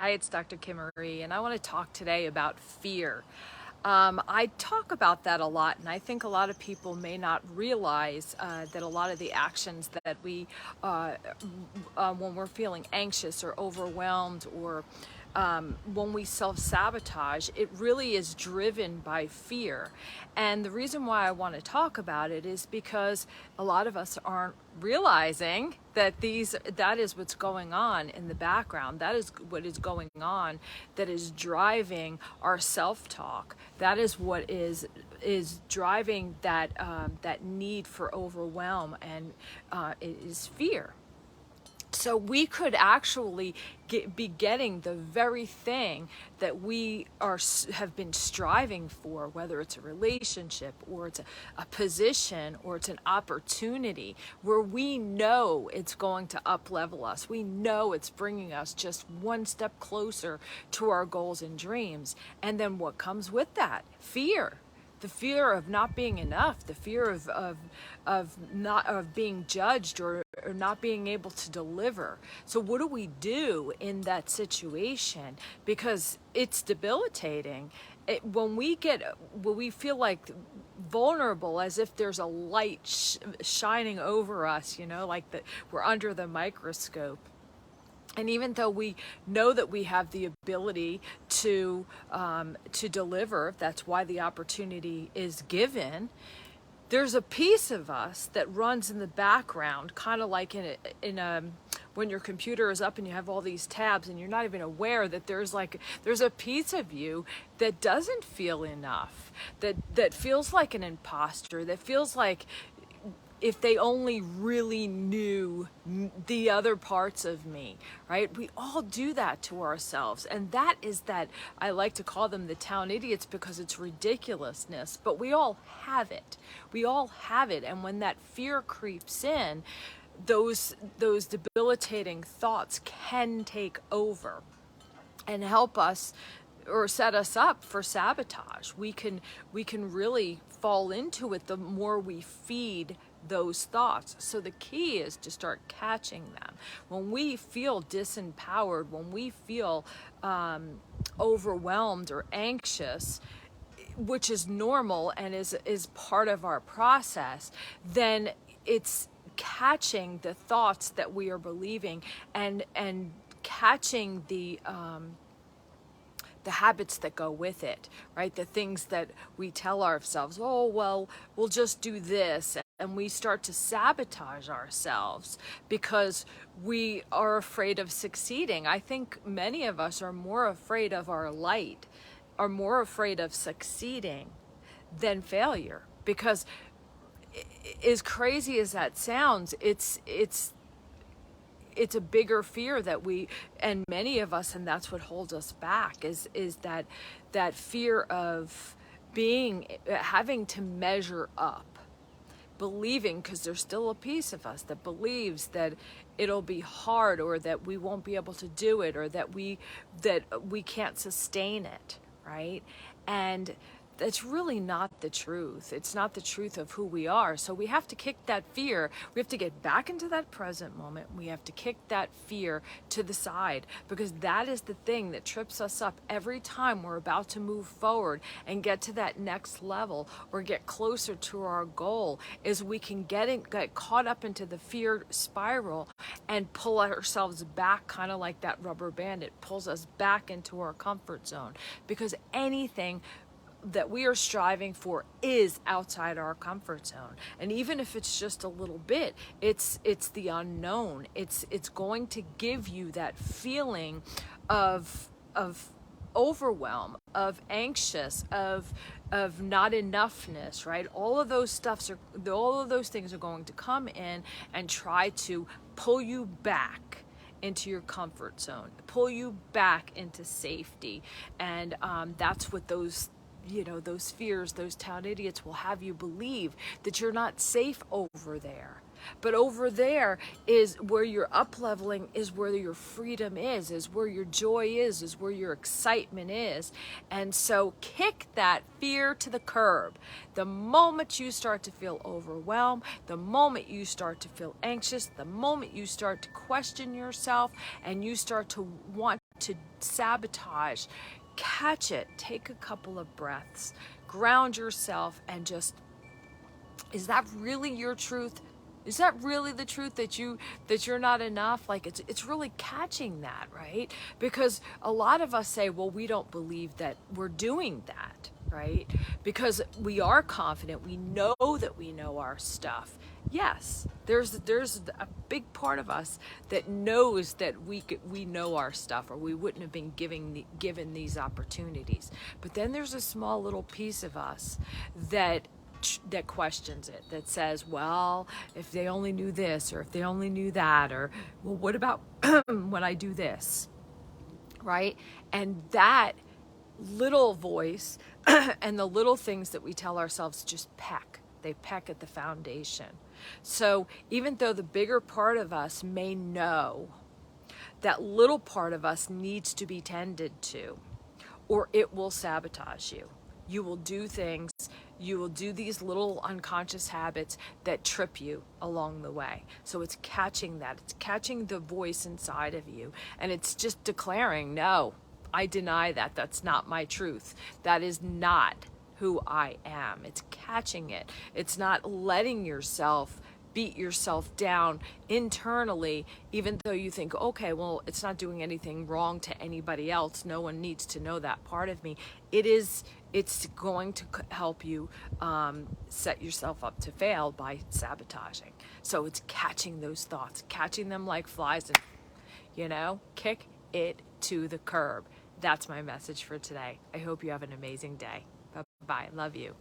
Hi, it's Dr. Kim Marie, and I want to talk today about fear. I talk about that a lot, and I think a lot of people may not realize that a lot of the actions that we, when we're feeling anxious or overwhelmed or when we self-sabotage, it really is driven by fear. And the reason why I want to talk about it is because a lot of us aren't realizing that that is what's going on in the background. That is what is going on that is driving our self-talk. That is what is driving that need for overwhelm, and it is fear. So we could actually be getting the very thing that we have been striving for, whether it's a relationship or it's a position or it's an opportunity where we know it's going to up level us. We know it's bringing us just one step closer to our goals and dreams. And then what comes with that? Fear. The fear of not being enough, the fear of being judged or not being able to deliver. So what do we do in that situation? Because it's debilitating. When we feel like vulnerable, as if there's a light shining over us, like that we're under the microscope. And even though we know that we have the ability to deliver, that's why the opportunity is given. There's a piece of us that runs in the background, kind of like when your computer is up and you have all these tabs and you're not even aware that there's a piece of you that doesn't feel enough, that feels like an imposter, that feels like if they only really knew the other parts of me, right? We all do that to ourselves. And that is that, I like to call them the town idiots because it's ridiculousness, but we all have it. We all have it. And when that fear creeps in, those debilitating thoughts can take over and help us or set us up for sabotage. We can really fall into it the more we feed those thoughts. So the key is to start catching them. When we feel disempowered, when we feel overwhelmed or anxious, which is normal and is part of our process, then it's catching the thoughts that we are believing and catching the habits that go with it, right? The things that we tell ourselves, oh, well, we'll just do this. And we start to sabotage ourselves because we are afraid of succeeding. I think many of us are more afraid of our light, are more afraid of succeeding than failure. Because as crazy as that sounds, it's a bigger fear that and many of us, and that's what holds us back, is that fear of having to measure up, believing, because there's still a piece of us that believes that it'll be hard, or that we won't be able to do it, or that we can't sustain it, right? And that's really not the truth. It's not the truth of who we are. So we have to kick that fear. We have to get back into that present moment. We have to kick that fear to the side, because that is the thing that trips us up every time we're about to move forward and get to that next level or get closer to our goal, is we can get caught up into the fear spiral and pull ourselves back, kind of like that rubber band. It pulls us back into our comfort zone, because anything that we are striving for is outside our comfort zone. And even if it's just a little bit, it's the unknown. It's going to give you that feeling of overwhelm, of anxious, of not enoughness, right? All of those things are going to come in and try to pull you back into your comfort zone, pull you back into safety. And that's what those fears, those town idiots will have you believe, that you're not safe over there. But over there is where your up leveling, is where your freedom is where your joy is where your excitement is. And so kick that fear to the curb. The moment you start to feel overwhelmed, the moment you start to feel anxious, the moment you start to question yourself and you start to want to sabotage, catch it, take a couple of breaths, ground yourself, and just, is that really your truth? Is that really the truth, that you're not enough? Like, it's really catching that, right? Because a lot of us say, well, we don't believe that we're doing that, right? Because we are confident, we know that we know our stuff. Yes, there's a big part of us that knows that we know our stuff, or we wouldn't have been given these opportunities. But then there's a small little piece of us that questions it, that says, well, if they only knew this, or if they only knew that, or, well, what about when I do this, right? And that little voice and the little things that we tell ourselves just they peck at the foundation. So even though the bigger part of us may know, that little part of us needs to be tended to, or it will sabotage you. You will do things, you will do these little unconscious habits that trip you along the way. So it's catching that, it's catching the voice inside of you, and it's just declaring, no, I deny that. That's not my truth. That is not who I am. It's catching it. It's not letting yourself beat yourself down internally, even though you think, okay, well, it's not doing anything wrong to anybody else. No one needs to know that part of me. It's going to help you set yourself up to fail by sabotaging. So it's catching those thoughts, catching them like flies, and, kick it to the curb. That's my message for today. I hope you have an amazing day. Bye-bye. Love you.